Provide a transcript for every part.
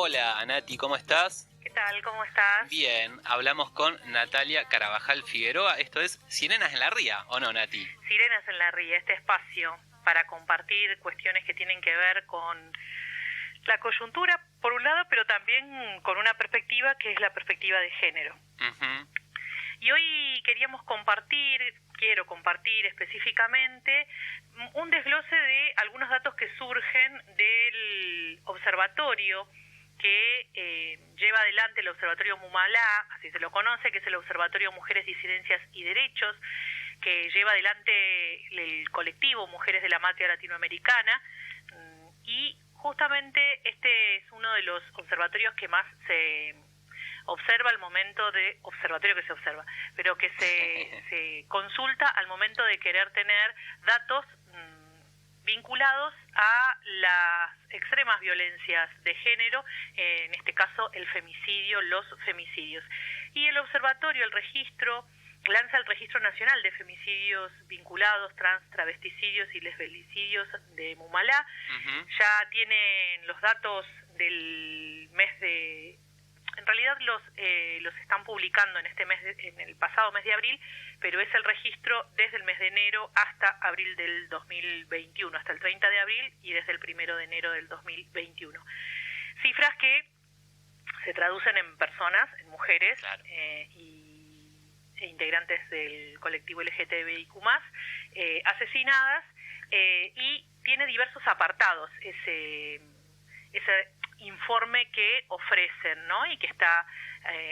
Hola, Nati, ¿cómo estás? ¿Qué tal? ¿Cómo estás? Bien, hablamos con Natalia Carabajal Figueroa. Esto es Sirenas en la Ría, ¿o no, Nati? Sirenas en la Ría, este espacio para compartir cuestiones que tienen que ver con la coyuntura, por un lado, pero también con una perspectiva que es la perspectiva de género. Uh-huh. Y hoy quiero compartir específicamente un desglose de algunos datos que surgen del observatorio que lleva adelante el Observatorio Mumalá, así se lo conoce, que es el Observatorio Mujeres, Disidencias y Derechos, que lleva adelante el colectivo Mujeres de la Matria Latinoamericana, y justamente este es uno de los observatorios que más se observa al momento de pero que se consulta al momento de querer tener datos vinculados a las extremas violencias de género, en este caso el femicidio, los femicidios. Y el observatorio, lanza el Registro Nacional de Femicidios Vinculados, Travesticidios y Lesbicidios de Mumalá. Uh-huh. Ya tienen los datos del mes de... En realidad los están publicando en el pasado mes de abril, pero es el registro desde el mes de enero hasta abril del 2021, hasta el 30 de abril y desde el 1 de enero del 2021. Cifras que se traducen en personas, en mujeres, claro, e integrantes del colectivo LGTBIQ+, asesinadas, y tiene diversos apartados ese informe que ofrecen, ¿no? Y que está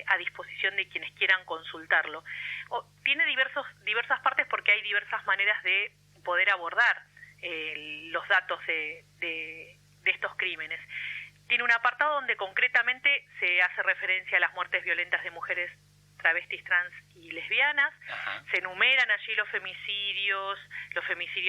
a disposición de quienes quieran consultarlo. Tiene diversas partes porque hay diversas maneras de poder abordar los datos de estos crímenes. Tiene un apartado donde concretamente se hace referencia a las muertes violentas de mujeres travestis, trans y lesbianas. Ajá. Se enumeran allí los femicidios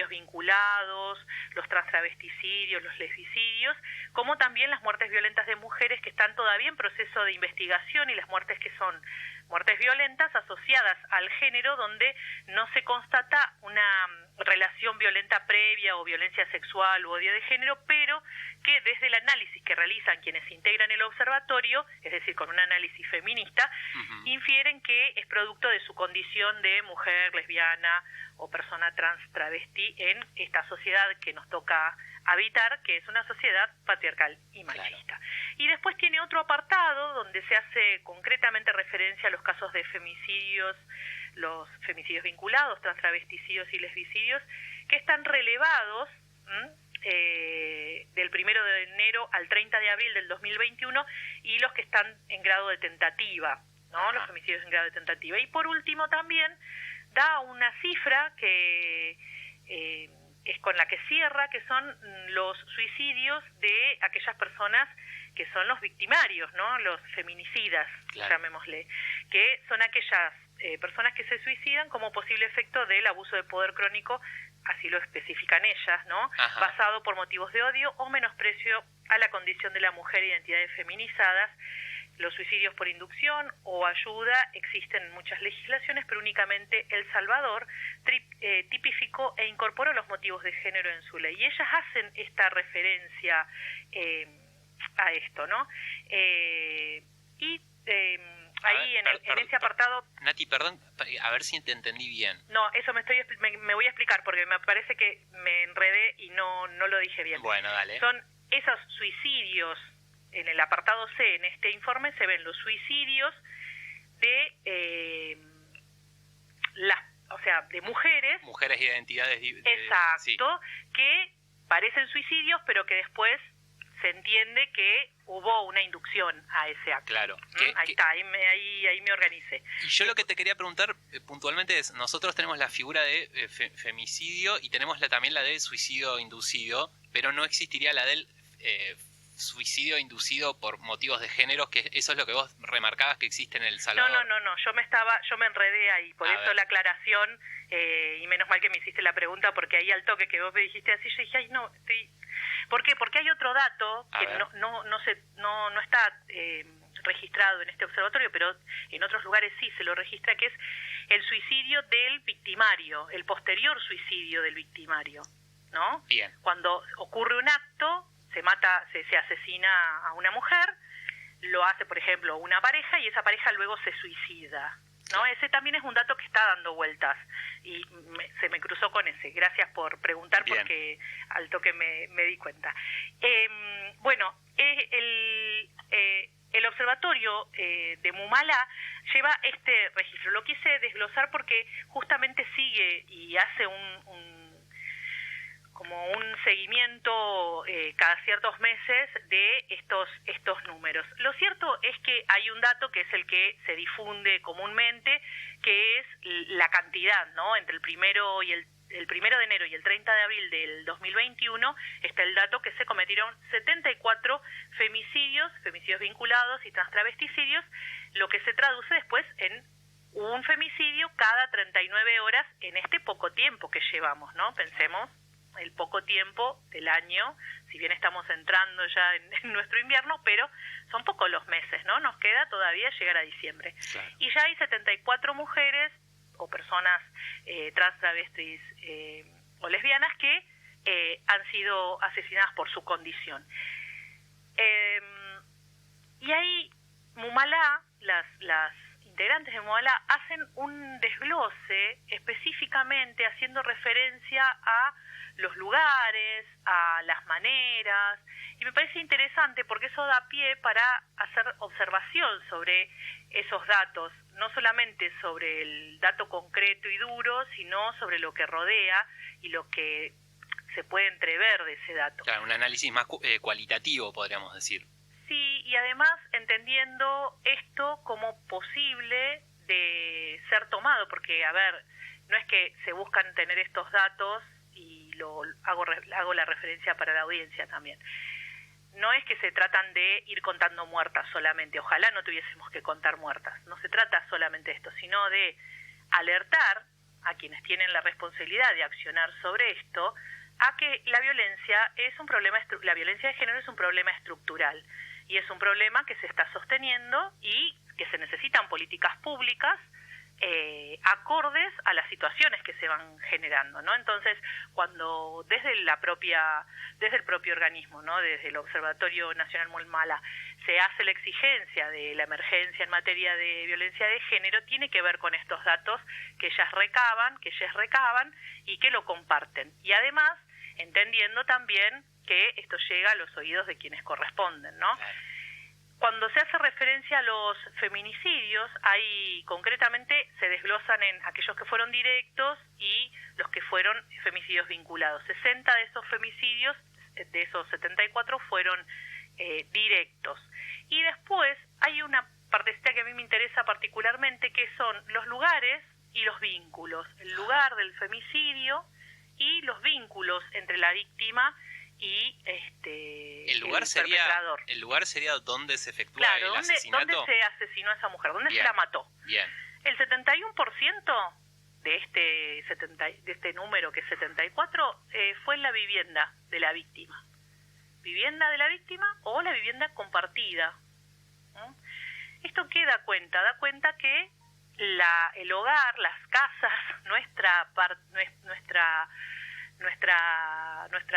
vinculados, los travesticidios, los lesbicidios, como también las muertes violentas de mujeres que están todavía en proceso de investigación y las muertes que son muertes violentas asociadas al género, donde no se constata una relación violenta previa o violencia sexual u odio de género, pero que desde el análisis que realizan quienes integran el observatorio, es decir, con un análisis feminista, uh-huh, infieren que es producto de su condición de mujer, lesbiana o persona trans travesti en esta sociedad que nos toca habitar, que es una sociedad patriarcal y machista. Claro. Y después tiene otro apartado donde se hace concretamente referencia a los casos de femicidios, los femicidios vinculados, travesticidios y lesbicidios, que están relevados del 1 de enero al 30 de abril del 2021 y los que están en grado de tentativa, ¿no? Ajá. Los femicidios en grado de tentativa. Y por último también da una cifra que es con la que cierra, que son los suicidios de aquellas personas que son los victimarios, ¿no? Los feminicidas, claro, llamémosle, que son aquellas personas que se suicidan como posible efecto del abuso de poder crónico, así lo especifican ellas, ¿no? Ajá. Basado por motivos de odio o menosprecio a la condición de la mujer e identidades feminizadas. Los suicidios por inducción o ayuda existen en muchas legislaciones, pero únicamente El Salvador tipificó e incorporó los motivos de género en su ley. Y ellas hacen esta referencia a esto, ¿no? Ahí en ese apartado... Nati, perdón, a ver si te entendí bien. No, eso me voy a explicar porque me parece que me enredé y no lo dije bien. Bueno, dale. Son esos suicidios. En el apartado C, en este informe, se ven los suicidios de de mujeres. Mujeres y identidades. Exacto, sí, que parecen suicidios, pero que después se entiende que hubo una inducción a ese acto. Claro. Ahí me organicé. Y yo lo que te quería preguntar puntualmente es, nosotros tenemos la figura de femicidio y tenemos también la de suicidio inducido, pero no existiría la del suicidio inducido por motivos de género, que eso es lo que vos remarcabas que existe en El Salvador. No, yo me enredé ahí, por eso la aclaración, y menos mal que me hiciste la pregunta, porque ahí al toque que vos me dijiste así, yo dije, ay, no, estoy... ¿Por qué? Porque hay otro dato que no está registrado en este observatorio, pero en otros lugares sí se lo registra, que es el suicidio del victimario, el posterior suicidio del victimario, ¿no? Bien. Cuando ocurre un acto, se asesina a una mujer, lo hace, por ejemplo, una pareja y esa pareja luego se suicida, ¿no? Ese también es un dato que está dando vueltas y se me cruzó con ese. Gracias por preguntar. Bien. Porque al toque me di cuenta. Bueno, el observatorio de Mumala lleva este registro. Lo quise desglosar porque justamente sigue y hace como un seguimiento cada ciertos meses de estos números. Lo cierto es que hay un dato que es el que se difunde comúnmente, que es la cantidad, ¿no? Entre el primero de enero y el 30 de abril del 2021 está el dato que se cometieron 74 femicidios vinculados y travesticidios, lo que se traduce después en un femicidio cada 39 horas en este poco tiempo que llevamos, ¿no? Pensemos el poco tiempo del año, si bien estamos entrando ya en nuestro invierno, pero son pocos los meses, ¿no? Nos queda todavía llegar a diciembre. Claro. Y ya hay 74 mujeres o personas trans, travestis o lesbianas que han sido asesinadas por su condición. Y ahí Mumala, las integrantes de Mumala hacen un desglose específicamente haciendo referencia a los lugares, a las maneras, y me parece interesante porque eso da pie para hacer observación sobre esos datos, no solamente sobre el dato concreto y duro, sino sobre lo que rodea y lo que se puede entrever de ese dato. Claro, un análisis más cualitativo, podríamos decir. Sí, y además entendiendo esto como posible de ser tomado, porque, a ver, no es que se buscan tener estos datos y hago la referencia para la audiencia también. No es que se tratan de ir contando muertas solamente, ojalá no tuviésemos que contar muertas, no se trata solamente de esto, sino de alertar a quienes tienen la responsabilidad de accionar sobre esto, a que la violencia de género es un problema estructural, y es un problema que se está sosteniendo y que se necesitan políticas públicas acordes a las situaciones que se van generando, ¿no? Entonces, cuando desde el propio organismo, ¿no? Desde el Observatorio Nacional Mumala, se hace la exigencia de la emergencia en materia de violencia de género, tiene que ver con estos datos que ellas recaban y que lo comparten. Y además, entendiendo también que esto llega a los oídos de quienes corresponden, ¿no? Cuando se hace referencia a los feminicidios, concretamente se desglosan en aquellos que fueron directos y los que fueron femicidios vinculados. 60 de esos femicidios, de esos 74, fueron directos. Y después hay una partecita que a mí me interesa particularmente, que son los lugares y los vínculos. El lugar del femicidio y los vínculos entre la víctima y el lugar sería donde se efectúa el asesinato. ¿Dónde se asesinó a esa mujer? ¿Dónde se la mató? Bien. El 71% de este número, que es 74, fue en la vivienda de la víctima. Vivienda de la víctima o la vivienda compartida. Esto ¿qué da cuenta? Da cuenta que el hogar, las casas, nuestra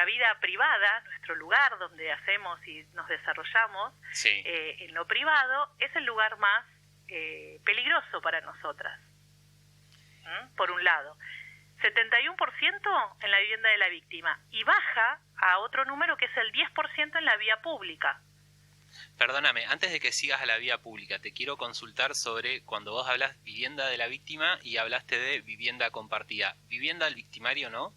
vida privada, nuestro lugar donde hacemos y nos desarrollamos, sí, en lo privado, es el lugar más peligroso para nosotras. Por un lado, 71% en la vivienda de la víctima y baja a otro número que es el 10% en la vía pública. Perdóname, antes de que sigas a la vía pública, te quiero consultar sobre cuando vos hablas vivienda de la víctima y hablaste de vivienda compartida. ¿Vivienda del victimario no?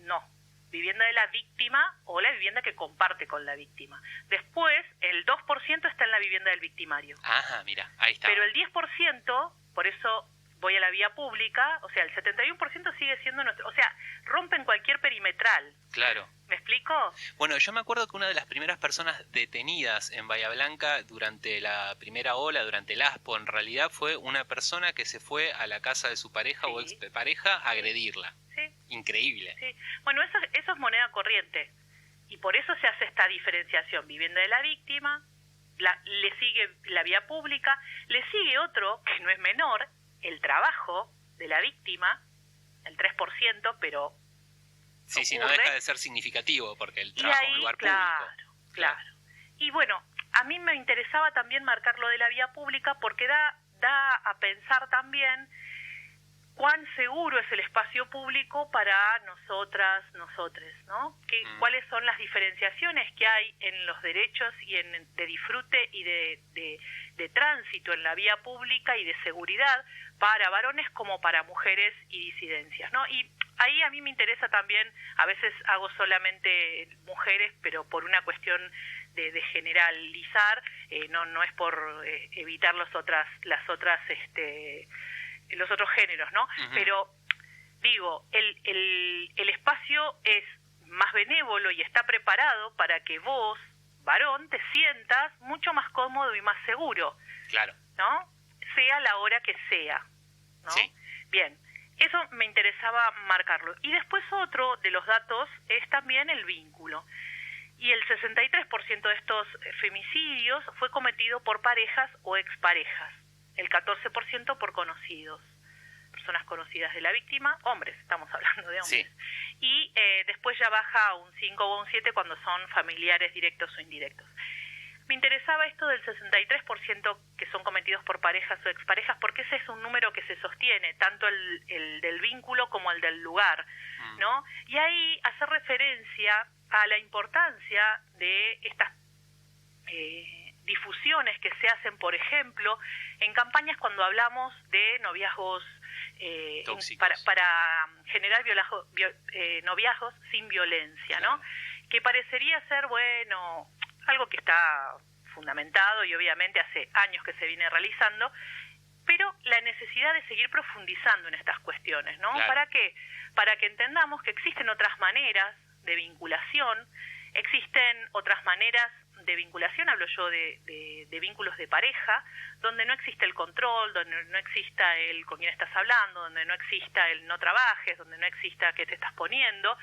No, vivienda de la víctima o la vivienda que comparte con la víctima. Después, el 2% está en la vivienda del victimario. Ajá, mira, ahí está. Pero el 10%, por eso voy a la vía pública, o sea, el 71% sigue siendo nuestro, o sea, rompen cualquier perimetral. Claro. ¿Me explico? Bueno, yo me acuerdo que una de las primeras personas detenidas en Bahía Blanca durante la primera ola, durante el ASPO, en realidad fue una persona que se fue a la casa de su pareja, sí, o expareja a agredirla. Sí. Increíble. Sí. Bueno, eso es moneda corriente. Y por eso se hace esta diferenciación. Vivienda de la víctima, le sigue la vía pública, le sigue otro que no es menor, el trabajo de la víctima, el 3%, pero Sí, no ocurre. deja de ser significativo, porque el Y trabajo es ahí, un lugar claro, público. claro. Y bueno, a mí me interesaba también marcar lo de la vía pública porque da a pensar también cuán seguro es el espacio público para nosotras, nosotres, ¿no? ¿Cuáles son las diferenciaciones que hay en los derechos y de disfrute y de tránsito en la vía pública y de seguridad para varones como para mujeres y disidencias, ¿no? Y ahí a mí me interesa también, a veces hago solamente mujeres, pero por una cuestión de generalizar, no es por evitar los otros géneros, ¿no? Uh-huh. Pero digo, el espacio es más benévolo y está preparado para que vos, varón, te sientas mucho más cómodo y más seguro. Claro. ¿No? Sea la hora que sea, ¿no? Sí. Bien, eso me interesaba marcarlo. Y después otro de los datos es también el vínculo. Y el 63% de estos femicidios fue cometido por parejas o exparejas, el 14% por conocidos, personas conocidas de la víctima, hombres, estamos hablando de hombres. Sí. Y después ya baja a un 5 o un 7 cuando son familiares directos o indirectos. Me interesaba esto del 63% que son cometidos por parejas o exparejas, porque ese es un número que se sostiene, tanto el del vínculo como el del lugar, ¿no? Y ahí hacer referencia a la importancia de estas difusiones que se hacen, por ejemplo, en campañas cuando hablamos de noviazgos para generar noviazgos sin violencia, ¿no? Claro. Que parecería ser, bueno, algo que está fundamentado y obviamente hace años que se viene realizando, pero la necesidad de seguir profundizando en estas cuestiones, ¿no? Claro. ¿Para qué? Para que entendamos que existen otras maneras de vinculación, existen otras maneras de vinculación, hablo yo de vínculos de pareja, donde no existe el control, donde no exista el con quién estás hablando, donde no exista el no trabajes, donde no exista qué te estás poniendo,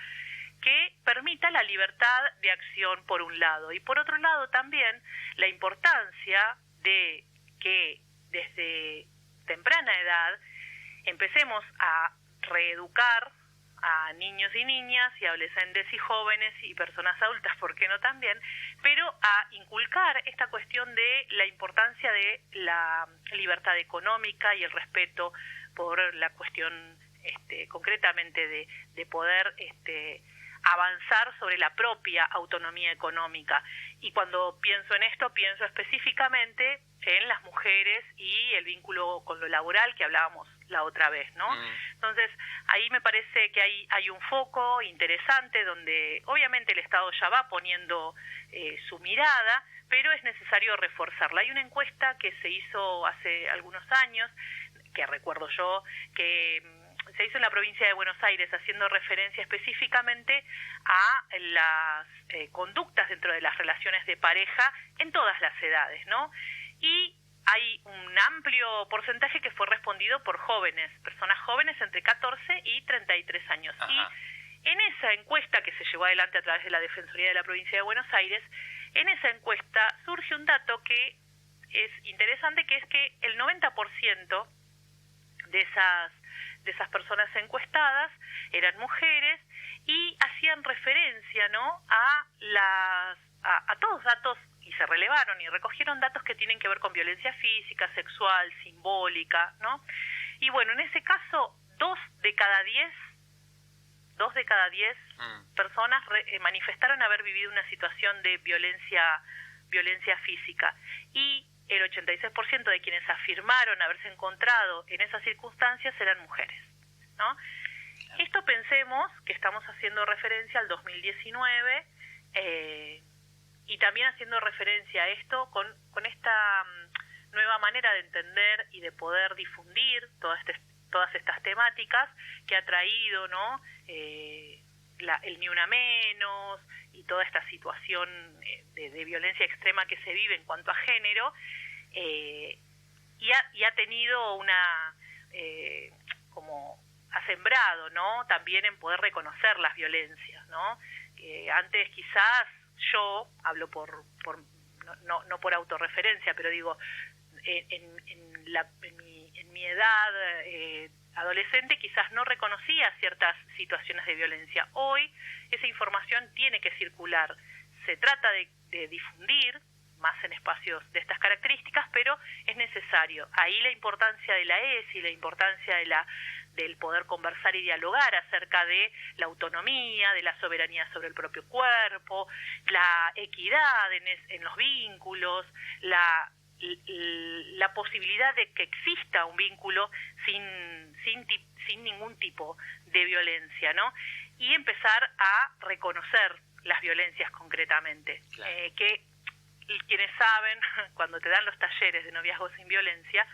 que permita la libertad de acción por un lado. Y por otro lado también la importancia de que desde temprana edad empecemos a reeducar a niños y niñas y adolescentes y jóvenes y personas adultas, ¿por qué no también? Pero a inculcar esta cuestión de la importancia de la libertad económica y el respeto por la cuestión concretamente de poder avanzar sobre la propia autonomía económica. Y cuando pienso en esto, pienso específicamente en las mujeres y el vínculo con lo laboral que hablábamos la otra vez, ¿no? Entonces, ahí me parece que hay un foco interesante donde obviamente el Estado ya va poniendo su mirada, pero es necesario reforzarla. Hay una encuesta que se hizo hace algunos años, que recuerdo yo, que se hizo en la provincia de Buenos Aires, haciendo referencia específicamente a las conductas dentro de las relaciones de pareja en todas las edades, ¿no? Y hay un amplio porcentaje que fue respondido por jóvenes, personas jóvenes entre 14 y 33 años. Ajá. Y en esa encuesta que se llevó adelante a través de la Defensoría de la Provincia de Buenos Aires, en esa encuesta surge un dato que es interesante, que es que el 90% de esas personas encuestadas eran mujeres y hacían referencia, ¿no?, a todos datos, y se relevaron y recogieron datos que tienen que ver con violencia física, sexual, simbólica, ¿no? Y bueno, en ese caso, 2 de cada 10 personas manifestaron haber vivido una situación de violencia física, y el 86% de quienes afirmaron haberse encontrado en esas circunstancias eran mujeres, ¿no? Esto pensemos que estamos haciendo referencia al 2019 y también haciendo referencia a esto con esta nueva manera de entender y de poder difundir todas estas temáticas que ha traído, ¿no?, el Ni Una Menos y toda esta situación de violencia extrema que se vive en cuanto a género, y ha tenido como ha sembrado, ¿no?, también en poder reconocer las violencias, ¿no? Antes quizás yo hablo no por autorreferencia, pero digo, en mi edad, adolescente quizás no reconocía ciertas situaciones de violencia. Hoy esa información tiene que circular. Se trata de difundir más en espacios de estas características, pero es necesario. Ahí la importancia de la ESI, la importancia del poder conversar y dialogar acerca de la autonomía, de la soberanía sobre el propio cuerpo, la equidad en los vínculos, la posibilidad de que exista un vínculo sin ningún tipo de violencia, ¿no? Y empezar a reconocer las violencias concretamente. Claro. Que quienes saben, cuando te dan los talleres de noviazgo sin violencia,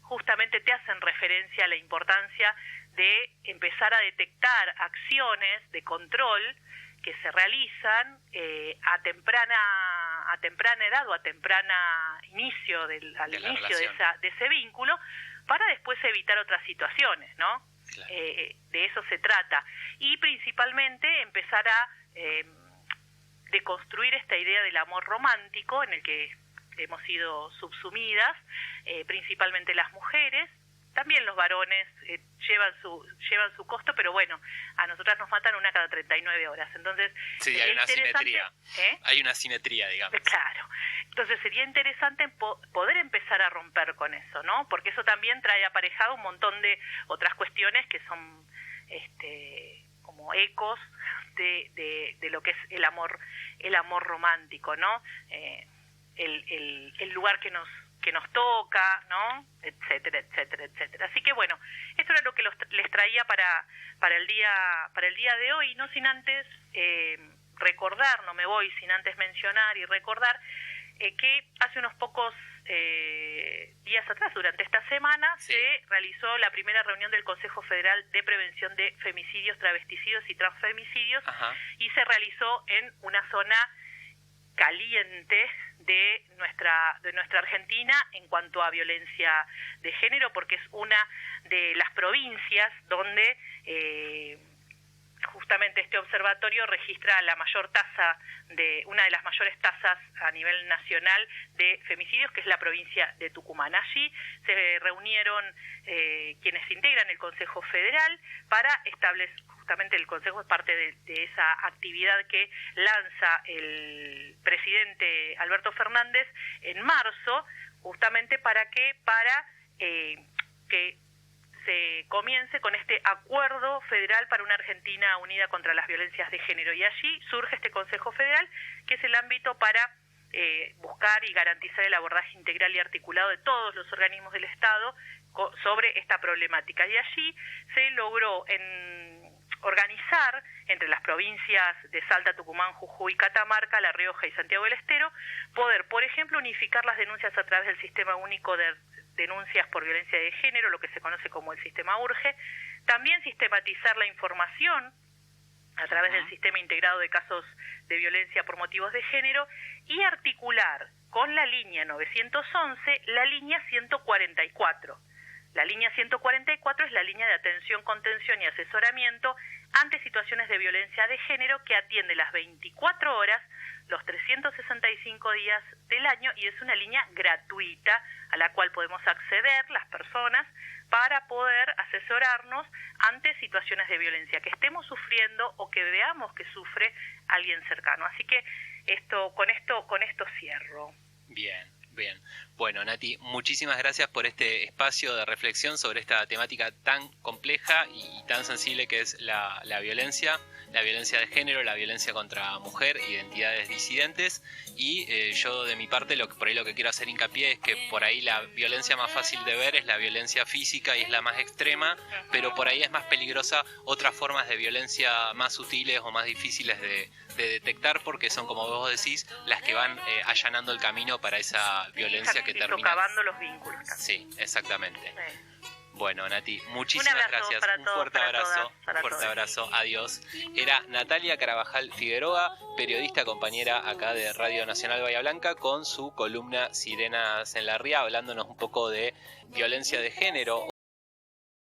justamente te hacen referencia a la importancia de empezar a detectar acciones de control que se realizan a temprana edad o a temprana inicio de ese vínculo, para después evitar otras situaciones, ¿no? Claro. De eso se trata. Y principalmente empezar a deconstruir esta idea del amor romántico en el que hemos sido subsumidas, principalmente las mujeres. También los varones llevan su costo, pero bueno, a nosotras nos matan una cada 39 horas. Entonces, sí, hay una simetría. Hay una simetría, digamos. Claro. Entonces sería interesante poder empezar a romper con eso, ¿no? Porque eso también trae aparejado un montón de otras cuestiones que son como ecos de lo que es el amor romántico, ¿no? El lugar que nos toca, ¿no? Etcétera, etcétera, etcétera. Así que bueno, esto era lo que les traía para el día de hoy, no sin antes recordar, no me voy sin antes mencionar y recordar que hace unos pocos días atrás, durante esta semana, sí, se realizó la primera reunión del Consejo Federal de Prevención de Femicidios, Travesticidios y Transfemicidios. Ajá. Y se realizó en una zona caliente de nuestra Argentina en cuanto a violencia de género, porque es una de las provincias donde justamente este observatorio registra una de las mayores tasas a nivel nacional de femicidios, que es la provincia de Tucumán. Allí se reunieron quienes integran el Consejo Federal para establecer, justamente el Consejo es parte de esa actividad que lanza el presidente Alberto Fernández en marzo, justamente para que se comience con este acuerdo federal para una Argentina unida contra las violencias de género. Y allí surge este Consejo Federal, que es el ámbito para buscar y garantizar el abordaje integral y articulado de todos los organismos del Estado sobre esta problemática. Y allí se logró organizar entre las provincias de Salta, Tucumán, Jujuy, Catamarca, La Rioja y Santiago del Estero, poder, por ejemplo, unificar las denuncias a través del Sistema Único de Denuncias por Violencia de Género, lo que se conoce como el Sistema URGE, también sistematizar la información a través del Sistema Integrado de Casos de Violencia por Motivos de Género, y articular con la línea 911 la línea 144. La línea 144 es la línea de atención, contención y asesoramiento ante situaciones de violencia de género, que atiende las 24 horas, los 365 días del año, y es una línea gratuita a la cual podemos acceder las personas para poder asesorarnos ante situaciones de violencia que estemos sufriendo o que veamos que sufre alguien cercano. Así que con esto cierro. Bien. Bueno, Nati, muchísimas gracias por este espacio de reflexión sobre esta temática tan compleja y tan sensible que es la violencia de género, la violencia contra mujer, identidades disidentes. Y yo de mi parte por ahí lo que quiero hacer hincapié es que por ahí la violencia más fácil de ver es la violencia física y es la más extrema, pero por ahí es más peligrosa otras formas de violencia más sutiles o más difíciles de detectar, porque son, como vos decís, las que van allanando el camino para esa violencia que termina socavando los vínculos. Sí, exactamente. Sí. Bueno, Nati, muchísimas gracias. Un fuerte abrazo. Adiós. Era Natalia Carabajal Figueroa, periodista, compañera acá de Radio Nacional Bahía Blanca, con su columna Sirenas en la Ría, hablándonos un poco de violencia de género.